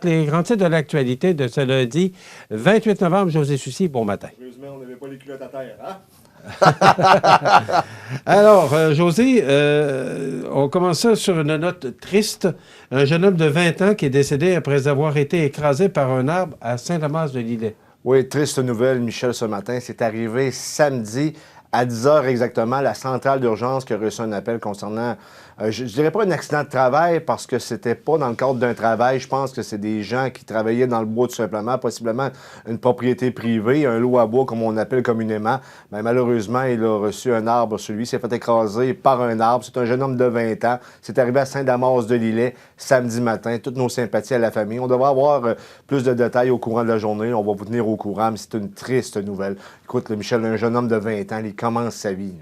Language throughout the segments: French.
Les grands titres de l'actualité de ce lundi 28 novembre, José Soucy, bon matin. Heureusement, on n'avait pas les culottes à terre, hein? Alors, José, on commence ça sur une note triste. Un jeune homme de 20 ans qui est décédé après avoir été écrasé par un arbre à Saint-Damas-de-Lillet. Oui, triste nouvelle, Michel, ce matin. C'est arrivé samedi à 10 h exactement. La centrale d'urgence qui a reçu un appel concernant, je ne dirais pas un accident de travail parce que c'était pas dans le cadre d'un travail. Je pense que c'est des gens qui travaillaient dans le bois tout simplement, possiblement une propriété privée, un lot à bois comme on appelle communément. Mais malheureusement, il a reçu un arbre sur lui. Il s'est fait écraser par un arbre. C'est un jeune homme de 20 ans. C'est arrivé à Saint-Damas-de-Lillet samedi matin. Toutes nos sympathies à la famille. On devrait avoir plus de détails au courant de la journée. On va vous tenir au courant, mais c'est une triste nouvelle. Écoute, Michel, un jeune homme de 20 ans, il commence sa vie.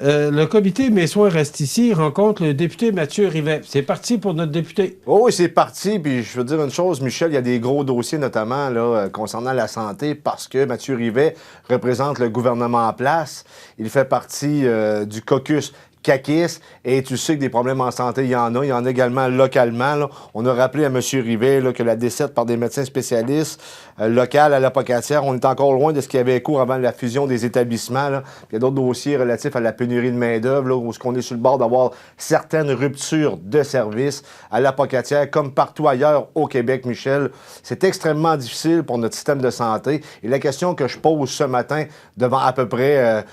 Le comité Mes soins restent ici rencontre le député Mathieu Rivet. C'est parti pour notre député. Oh oui, c'est parti. Puis je veux dire une chose, Michel, il y a des gros dossiers notamment là, concernant la santé parce que Mathieu Rivet représente le gouvernement en place. Il fait partie du caucus caquiste, et tu sais que des problèmes en santé, il y en a également localement. Là. On a rappelé à M. Rivet là, que la décès par des médecins spécialistes locaux à l'Apocatière, on est encore loin de ce qui avait cours avant la fusion des établissements. Là. Il y a d'autres dossiers relatifs à la pénurie de main-d'œuvre, où on est sur le bord d'avoir certaines ruptures de services à l'Apocatière, comme partout ailleurs au Québec, Michel. C'est extrêmement difficile pour notre système de santé. Et la question que je pose ce matin devant à peu près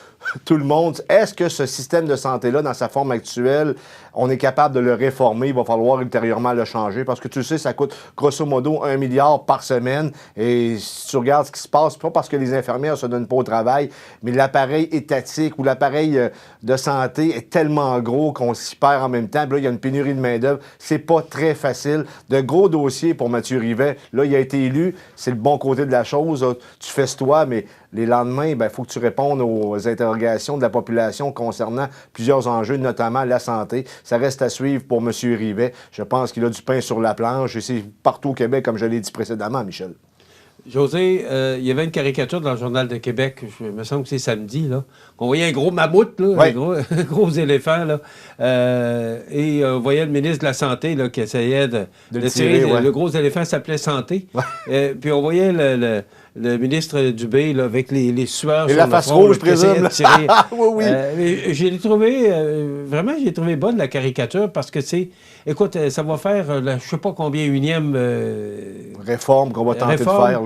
tout le monde, est-ce que ce système de santé-là, dans sa forme actuelle, on est capable de le réformer? Il va falloir ultérieurement le changer parce que tu sais, ça coûte grosso modo 1 milliard par semaine. Et si tu regardes ce qui se passe, pas parce que les infirmières se donnent pas au travail, mais l'appareil étatique ou l'appareil de santé est tellement gros qu'on s'y perd en même temps. Puis là, il y a une pénurie de main-d'œuvre. C'est pas très facile. De gros dossiers pour Mathieu Rivet. Là, il a été élu. C'est le bon côté de la chose. Tu fais toi, mais les lendemains, il faut que tu répondes aux interrogations de la population concernant plusieurs enjeux, notamment la santé. Ça reste à suivre pour M. Rivet. Je pense qu'il a du pain sur la planche et c'est partout au Québec, comme je l'ai dit précédemment, Michel. José, il y avait une caricature dans le Journal de Québec, il me semble que c'est samedi, là. On voyait un gros mammouth, là, oui. un gros éléphant, là. Et on voyait le ministre de la Santé là, qui essayait de tirer. Ouais. Le gros éléphant s'appelait Santé. Ouais. Puis on voyait le ministre Dubé là, avec les sueurs. Et la face rouge, je présume. Oui, oui. J'ai trouvé, vraiment, j'ai trouvé bonne la caricature parce que c'est, écoute, ça va faire, je ne sais pas combien, unième réforme qu'on va tenter de faire.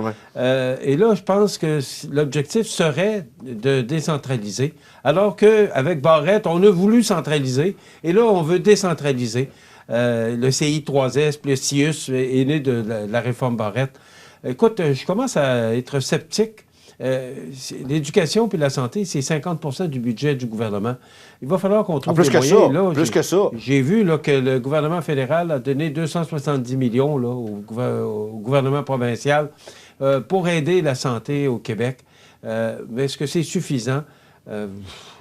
Et là, je pense que l'objectif serait de décentraliser, alors qu'avec Barrette, on a voulu centraliser, et là, on veut décentraliser. Le CI3S, plus CIUS est né de la réforme Barrette. Écoute, je commence à être sceptique. L'éducation puis la santé, c'est 50 du budget du gouvernement. Il va falloir qu'on trouve des moyens. Là, plus que ça. J'ai vu là, que le gouvernement fédéral a donné 270 millions là, au gouvernement provincial pour aider la santé au Québec. Mais est-ce que c'est suffisant?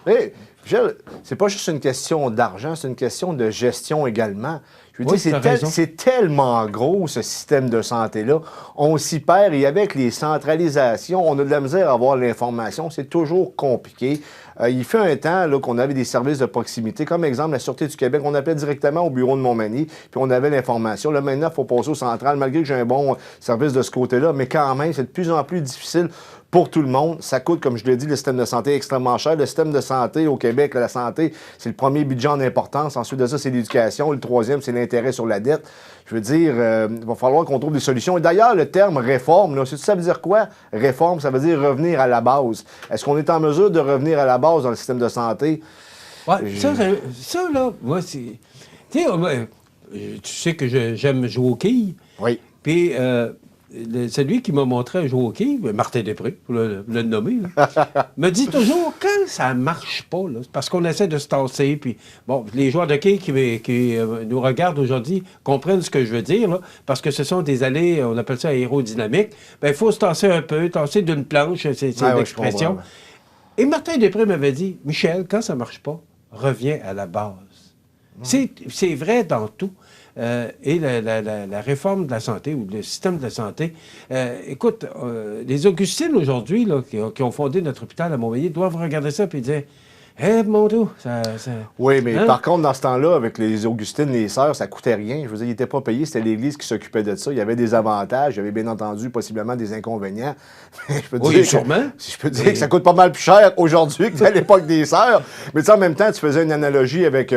Mais, Michel, c'est pas juste une question d'argent, c'est une question de gestion également. Je veux dire, c'est tellement gros, ce système de santé-là. On s'y perd et avec les centralisations, on a de la misère à avoir l'information. C'est toujours compliqué. Il fait un temps là, qu'on avait des services de proximité. Comme exemple, la Sûreté du Québec, on appelait directement au bureau de Montmagny, puis on avait l'information. Là, maintenant, il faut passer au central, malgré que j'ai un bon service de ce côté-là. Mais quand même, c'est de plus en plus difficile pour tout le monde. Ça coûte, comme je l'ai dit, le système de santé est extrêmement cher. Le système de santé au Québec, la santé, c'est le premier budget en importance. Ensuite de ça, c'est l'éducation. Le troisième, c'est l'intérêt sur la dette. Je veux dire, il va falloir qu'on trouve des solutions. Et d'ailleurs, le terme réforme, là, ça veut dire quoi? Réforme, ça veut dire revenir à la base. Est-ce qu'on est en mesure de revenir à la base dans le système de santé? Ouais, ça, là, moi, c'est... Tu sais que j'aime jouer au quilles. Oui. Puis... celui qui m'a montré jouer au hockey, Martin Després, pour le nommer, me dit toujours, quand ça marche pas, là, parce qu'on essaie de se tasser, puis bon, les joueurs de hockey qui nous regardent aujourd'hui comprennent ce que je veux dire, là, parce que ce sont des allées, on appelle ça aérodynamiques, bien, il faut se tasser un peu, tasser d'une planche, c'est l'expression. Et Martin Després m'avait dit, Michel, quand ça marche pas, reviens à la base. C'est vrai dans tout. Et la réforme de la santé ou le système de la santé. Écoute, les Augustines aujourd'hui, là, qui ont fondé notre hôpital à Montmagny, doivent regarder ça et dire mon Dieu, Oui, mais Hein? par contre, dans ce temps-là, avec les Augustines, les sœurs, ça coûtait rien. Je veux dire, ils n'étaient pas payés, c'était l'Église qui s'occupait de ça. Il y avait des avantages, il y avait bien entendu possiblement des inconvénients. Mais je peux Oui, dire sûrement. je peux dire que ça coûte pas mal plus cher aujourd'hui qu'à l'époque des sœurs. Mais tu sais, en même temps, tu faisais une analogie avec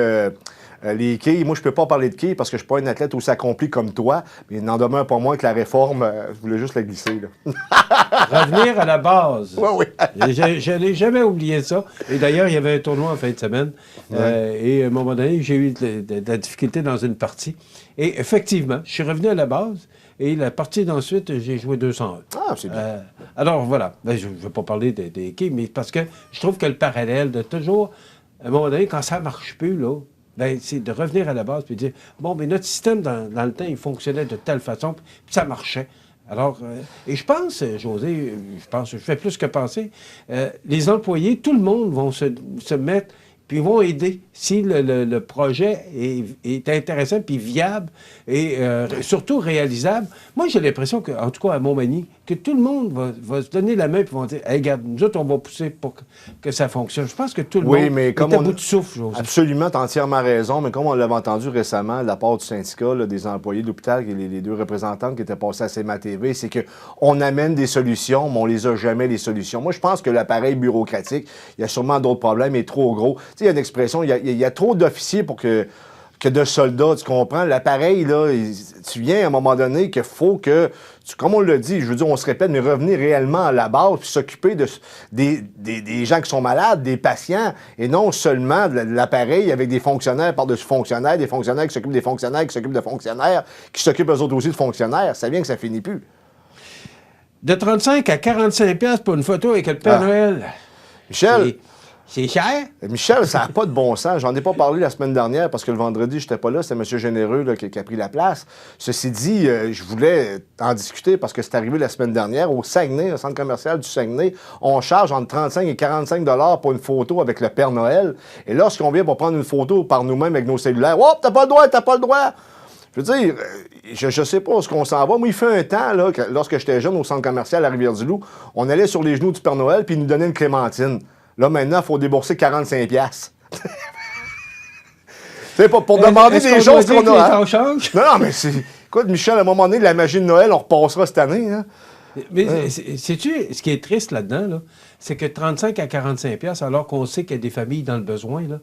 les quilles. Moi, je peux pas parler de quilles parce que je suis pas un athlète aussi accompli comme toi, mais il n'en demeure pas moins que la réforme, je voulais juste la glisser, là. Revenir à la base. Oui, oui. Je n'ai jamais oublié ça. Et d'ailleurs, il y avait un tournoi en fin de semaine. Et à un moment donné, j'ai eu de la difficulté dans une partie. Et effectivement, je suis revenu à la base. Et la partie d'ensuite, j'ai joué 201. Ah, c'est bien. Alors voilà. Ben, je ne vais pas parler des quilles, mais parce que je trouve que le parallèle de toujours, à un moment donné, quand ça ne marche plus, là, ben, c'est de revenir à la base et dire, bon, mais notre système, dans le temps, il fonctionnait de telle façon, puis ça marchait. Alors, et je pense, José, je fais plus que penser, les employés, tout le monde vont se mettre, puis ils vont aider si le projet est intéressant, puis viable, et surtout réalisable. Moi, j'ai l'impression qu'en tout cas à Montmagny, que tout le monde va se donner la main et vont dire, hey, regarde, nous autres, on va pousser pour que ça fonctionne. Je pense que tout le monde est à bout de souffle, José. Absolument, tu as entièrement raison, mais comme on l'avait entendu récemment de la part du syndicat, là, des employés de l'hôpital, les deux représentantes qui étaient passées à CMA TV, c'est qu'on amène des solutions, mais on les a jamais, les solutions. Moi, je pense que l'appareil bureaucratique, il y a sûrement d'autres problèmes, il est trop gros. Tu sais, il y a une expression, il y a trop d'officiers pour que de soldats, tu comprends? L'appareil, là, tu viens à un moment donné qu'il faut que, comme on l'a dit, je veux dire, on se répète, mais revenir réellement à la base, puis s'occuper des gens qui sont malades, des patients, et non seulement de l'appareil avec des fonctionnaires par-dessus fonctionnaires, des fonctionnaires qui s'occupent des fonctionnaires, qui s'occupent de fonctionnaires, qui s'occupent eux autres aussi de fonctionnaires. Ça vient que ça finit plus. De 35 à 45 piastres pour une photo avec le Père Noël. Michel... C'est cher? Michel, ça n'a pas de bon sens. J'en ai pas parlé la semaine dernière parce que le vendredi, je n'étais pas là. C'était M. Généreux là, qui a pris la place. Ceci dit, je voulais en discuter parce que c'est arrivé la semaine dernière. Au Saguenay, au centre commercial du Saguenay, on charge entre 35 et 45 $ pour une photo avec le Père Noël. Et lorsqu'on vient pour prendre une photo par nous-mêmes avec nos cellulaires, « Oh, t'as pas le droit, t'as pas le droit! » Je veux dire, je sais pas où est-ce qu'on s'en va. Moi, il fait un temps, là, lorsque j'étais jeune au centre commercial à Rivière-du-Loup, on allait sur les genoux du Père Noël puis il nous donnait une clémentine. Là, maintenant, il faut débourser 45 $. C'est pas pour demander des choses qu'on a. Hein? Change? Non, mais c'est. Écoute, Michel, à un moment donné, la magie de Noël, on repassera cette année. Hein? Mais sais-tu, ce qui est triste là-dedans, là, c'est que 35 à 45 $, alors qu'on sait qu'il y a des familles dans le besoin, là,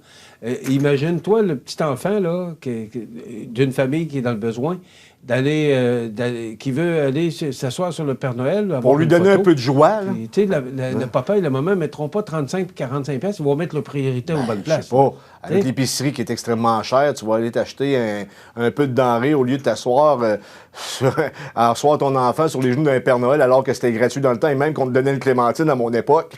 imagine-toi le petit enfant là, d'une famille qui est dans le besoin, qui veut aller s'asseoir sur le Père Noël. Pour lui donner un peu de joie. Puis, le papa et la maman ne mettront pas 35 et 45 $, ils vont mettre leur priorité aux bonnes places. Je sais pas. Avec l'épicerie qui est extrêmement chère, tu vas aller t'acheter un peu de denrées au lieu de t'asseoir à asseoir ton enfant sur les genoux d'un Père Noël alors que c'était gratuit dans le temps et même qu'on te donnait une clémentine à mon époque.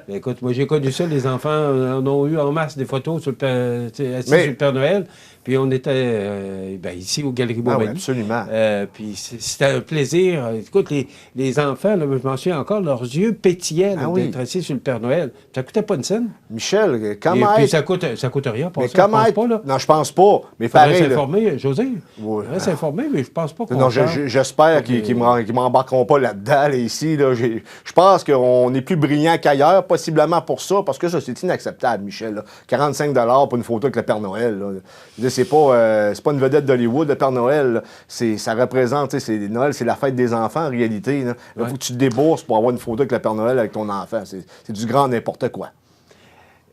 Écoute, moi j'ai connu ça, les enfants en ont eu en masse des photos sur assis sur le Père Noël. Puis on était ici aux Galeries Montmagny. Oui, absolument. Puis c'était un plaisir. Écoute, les enfants, là, je m'en souviens encore, leurs yeux pétillaient d'être assis sur le Père Noël. Ça coûtait pas une scène. Michel, comment puis ça coûte rien pour mais ça. Comment pas, là. Non, je pense pas. Mais pareil. Il faudrait s'informer, José. Oui. Il faudrait s'informer, mais je pense pas qu'on... Non, j'espère qu'ils ne m'embarqueront pas là-dedans, là, ici. Là. Je pense qu'on est plus brillant qu'ailleurs, possiblement pour ça, parce que ça, c'est inacceptable, Michel. Là. 45 $ pour une photo avec le Père Noël. Là. C'est pas une vedette d'Hollywood, le Père Noël. Ça représente, Noël, c'est la fête des enfants, en réalité. Il faut que tu te débourses pour avoir une photo avec le Père Noël avec ton enfant. C'est du grand n'importe quoi.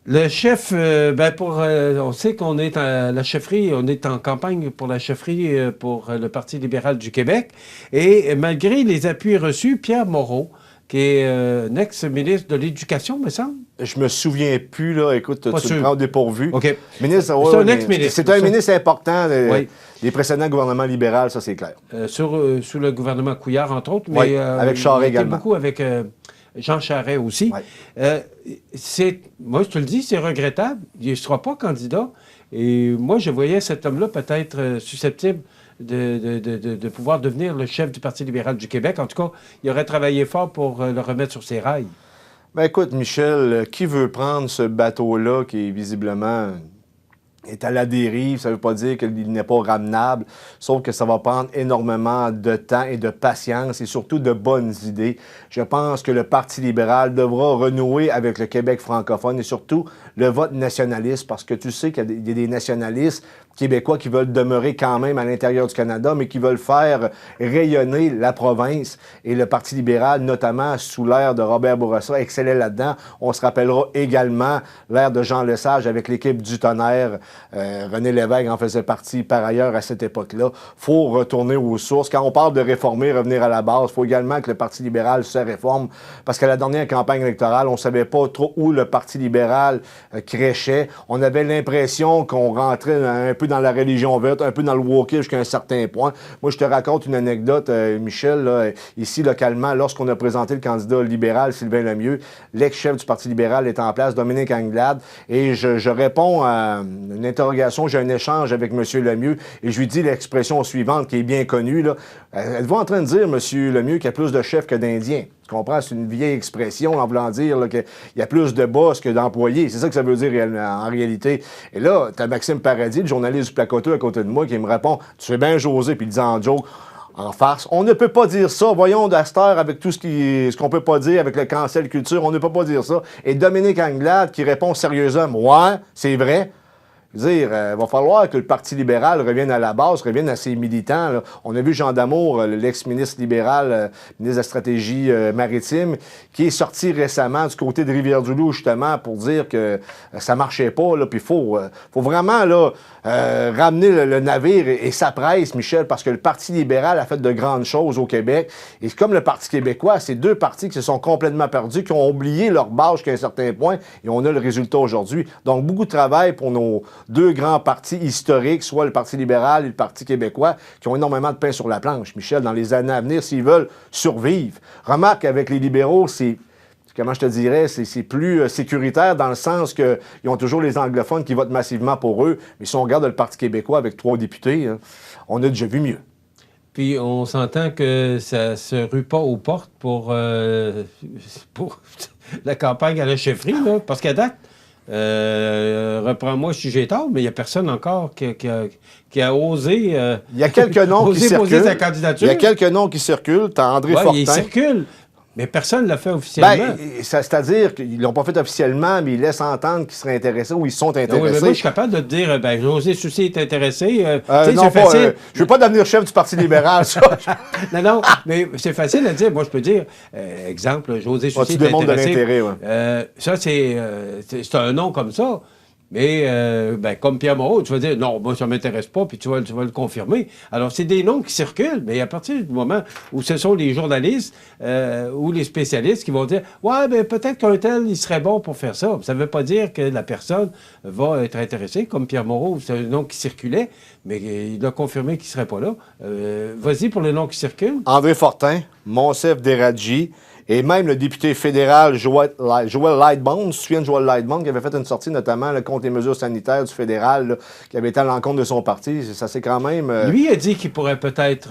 Le chef, on sait qu'on est à la chefferie, on est en campagne pour la chefferie pour le Parti libéral du Québec. Et malgré les appuis reçus, Pierre Moreau, qui est un ex-ministre de l'Éducation, me semble. Je me souviens plus, là. Écoute, tu me prends au dépourvu. OK. Ministre, c'est un ex-ministre. C'est un ministre important des précédents gouvernements libéraux, ça, c'est clair. Sous le gouvernement Couillard, entre autres. Mais, avec Charest également. Beaucoup avec Jean Charest aussi. Moi, je te le dis, c'est regrettable. Il ne sera pas candidat. Et moi, je voyais cet homme-là peut-être susceptible de pouvoir devenir le chef du Parti libéral du Québec. En tout cas, il aurait travaillé fort pour le remettre sur ses rails. Ben écoute, Michel, qui veut prendre ce bateau-là qui est visiblement est à la dérive. Ça ne veut pas dire qu'il n'est pas ramenable, sauf que ça va prendre énormément de temps et de patience et surtout de bonnes idées. Je pense que le Parti libéral devra renouer avec le Québec francophone et surtout le vote nationaliste, parce que tu sais qu'il y a des nationalistes québécois qui veulent demeurer quand même à l'intérieur du Canada, mais qui veulent faire rayonner la province. Et le Parti libéral, notamment sous l'ère de Robert Bourassa, excellait là-dedans. On se rappellera également l'ère de Jean Lesage avec l'équipe du Tonnerre. René Lévesque en faisait partie par ailleurs à cette époque-là. Il faut retourner aux sources. Quand on parle de réformer, revenir à la base, il faut également que le Parti libéral se réforme, parce qu'à la dernière campagne électorale, on ne savait pas trop où le Parti libéral créchait. On avait l'impression qu'on rentrait un peu dans la religion verte, un peu dans le wokisme jusqu'à un certain point. Moi, je te raconte une anecdote, Michel, là, ici, localement, lorsqu'on a présenté le candidat libéral, Sylvain Lemieux, l'ex-chef du Parti libéral est en place, Dominique Anglade, et je réponds à une interrogation, j'ai un échange avec M. Lemieux, et je lui dis l'expression suivante, qui est bien connue, là. Êtes-vous en train de dire, M. Lemieux, qu'il y a plus de chefs que d'Indiens? Tu comprends? C'est une vieille expression en voulant dire qu'il y a plus de boss que d'employés. C'est ça que ça veut dire en réalité. Et là, tu as Maxime Paradis, le journaliste du Placoteux à côté de moi, qui me répond « Tu fais bien José », puis il dit en joke, en farce. On ne peut pas dire ça. Voyons, d'Aster, avec tout ce qu'on peut pas dire, avec le cancel culture, on ne peut pas dire ça. Et Dominique Anglade qui répond sérieusement « Ouais, c'est vrai ». Dire, va falloir que le Parti libéral revienne à la base, revienne à ses militants. Là. On a vu Jean Damour, l'ex-ministre libéral, ministre de la Stratégie maritime, qui est sorti récemment du côté de Rivière-du-Loup, justement, pour dire que ça marchait pas. Puis il faut vraiment là, ramener le navire et sa presse, Michel, parce que le Parti libéral a fait de grandes choses au Québec. Et comme le Parti québécois, c'est deux partis qui se sont complètement perdus, qui ont oublié leur base jusqu'à un certain point, et on a le résultat aujourd'hui. Donc, beaucoup de travail pour nos deux grands partis historiques, soit le Parti libéral et le Parti québécois, qui ont énormément de pain sur la planche, Michel, dans les années à venir, s'ils veulent survivre. Remarque, avec les libéraux, comment je te dirais, c'est plus sécuritaire dans le sens qu'ils ont toujours les anglophones qui votent massivement pour eux. Mais si on regarde le Parti québécois avec 3 députés, hein, on a déjà vu mieux. Puis on s'entend que ça se rue pas aux portes pour la campagne à la chefferie, là, parce qu'à date, reprends-moi si j'ai tort, mais il n'y a personne encore qui a osé, il y a quelques noms qui circulent. Poser sa candidature. Il y a quelques noms qui circulent. Tu as André Fortin. Il circule. Mais personne ne l'a fait officiellement. C'est-à-dire qu'ils ne l'ont pas fait officiellement, mais ils laissent entendre qu'ils seraient intéressés ou ils sont intéressés. Oui, mais moi, je suis capable de te dire, José Soucy est intéressé. Non, pas, je ne veux pas devenir chef du Parti libéral, ça. non, mais c'est facile à dire. Moi, je peux dire, exemple, José Soucy est intéressé. Tu démontres de l'intérêt, oui. Ça, c'est un nom comme ça. Mais comme Pierre Moreau, tu vas dire, non, moi, ça ne m'intéresse pas, puis tu vas le confirmer. Alors, c'est des noms qui circulent, mais à partir du moment où ce sont les journalistes ou les spécialistes qui vont dire, ouais, ben peut-être qu'un tel, il serait bon pour faire ça. Ça ne veut pas dire que la personne va être intéressée, comme Pierre Moreau, c'est un nom qui circulait, mais il a confirmé qu'il ne serait pas là. Vas-y pour les noms qui circulent. André Fortin, Monsef Deradji, et même le député fédéral Joël Lightbone, tu te souviens de Joël Lightbone, qui avait fait une sortie notamment là, contre les mesures sanitaires du fédéral, là, qui avait été à l'encontre de son parti. Ça, c'est quand même... Lui a dit qu'il pourrait peut-être...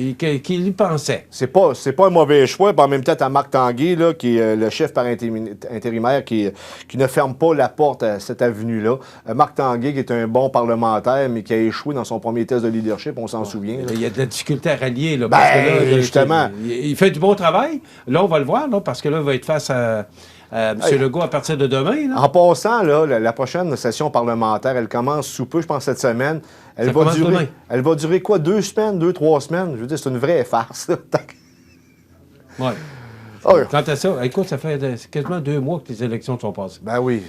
qu'il y pensait. C'est pas un mauvais choix. En même temps, tu as Marc Tanguay, là, qui est le chef par intérimaire, qui ne ferme pas la porte à cette avenue-là. Marc Tanguay, qui est un bon parlementaire, mais qui a échoué dans son premier test de leadership, on s'en souvient. Là. Il y a de la difficulté à rallier. Là, parce que là, justement. Il fait du bon travail. Là, on va le voir, là, parce que là, il va être face à M. Legault à partir de demain. Là. En passant, là, la prochaine session parlementaire, elle commence sous peu, je pense, cette semaine. Elle va durer quoi? 2 semaines, 2-3 semaines? Je veux dire, c'est une vraie farce. Oui. Quant à ça, écoute, ça fait quasiment 2 mois que les élections sont passées. Ben oui.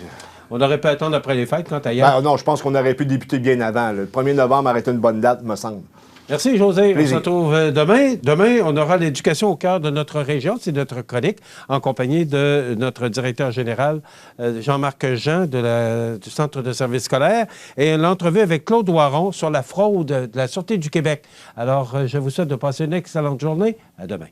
On aurait pu attendre après les fêtes, quant à hier. Non, je pense qu'on aurait pu débuter bien avant. Le 1er novembre aurait été une bonne date, me semble. Merci, José. Plaisir. On se retrouve demain. Demain, on aura l'éducation au cœur de notre région. C'est notre chronique en compagnie de notre directeur général, Jean-Marc Jean, du Centre de services scolaires, et l'entrevue avec Claude Waron sur la fraude de la Sûreté du Québec. Alors, je vous souhaite de passer une excellente journée. À demain.